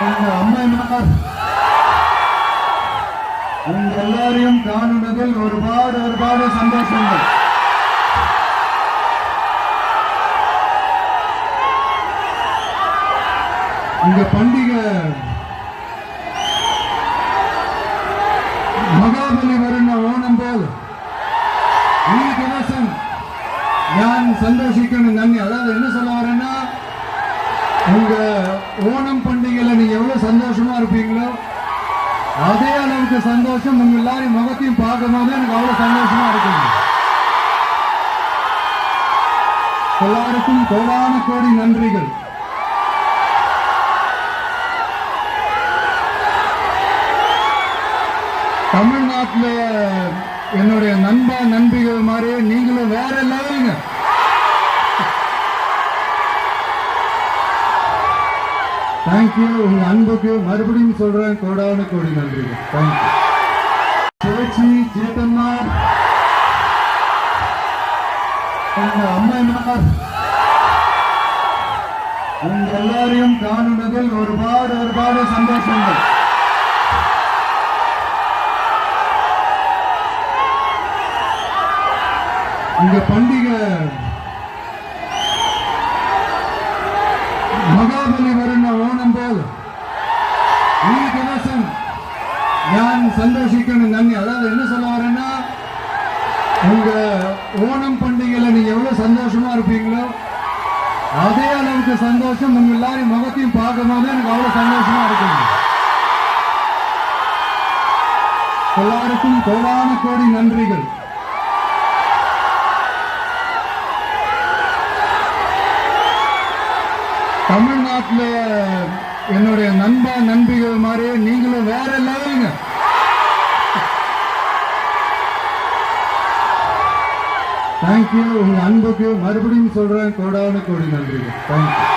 அம்மையார் உங்க எல்லாரையும் காணுனதில் ஒருபாடு சந்தோஷங்கள். இந்த பண்டிகை മഹാബലി വരുന്ന ഓണം പോലെ ഈ ദിവസം ഞാൻ സന്തോഷിക്കണം. നന്ദി. അതായത് என்ன சொல்ல வரேன்னா, உங்க ஓணம் பண்டிகையில நீங்க எவ்வளவு சந்தோஷமா இருப்பீங்களோ அதே அளவுக்கு சந்தோஷம் உங்க எல்லாரும் முகத்தையும் பார்க்கும்போது எனக்கு அவ்வளவு சந்தோஷமா இருக்குங்க. எல்லாருக்கும் கோடான கோடி நன்றிகள். தமிழ்நாட்டில் என்னுடைய நண்பிகள் மாதிரியே நீங்களும் வேற லெவலுங்க. தேங்க்யூ. உங்க அன்புக்கு மறுபடியும் சொல்றேன் கோடான கோடி நன்றிகள். தேங்க்யூ. சுழற்சி ஜேட்டம்மா, அம்மையார் உங்க எல்லாரையும் காணுனதில் ஒருபாடு சந்தோஷங்கள். இந்த பண்டிகை മഹാബലി വരുന്ന ഓണം പോലെ ഈ ദിവസം ഞാൻ സന്തോഷിക്കണം. നന്ദി. அதாவது என்ன சொல்ல வரேன்னா, உங்க ஓணம் பண்டிகையில நீங்க எவ்வளவு சந்தோஷமா இருப்பீங்களோ அதே அளவுக்கு சந்தோஷம் உங்க எல்லாரும் முகத்தையும் பார்க்கும்போது எனக்கு அவ்வளவு சந்தோஷமா இருக்குங்க. எல்லாருக்கும் கோடான கோடி நன்றிகள். தமிழ்நாட்டில் என்னுடைய நண்பிகள் மாதிரியே நீங்களும் வேற லெவலுங்க. தேங்க்யூ. உங்க அன்புக்கு மறுபடியும் சொல்றேன் கோடான கோடி நன்றிகள். தேங்க்யூ.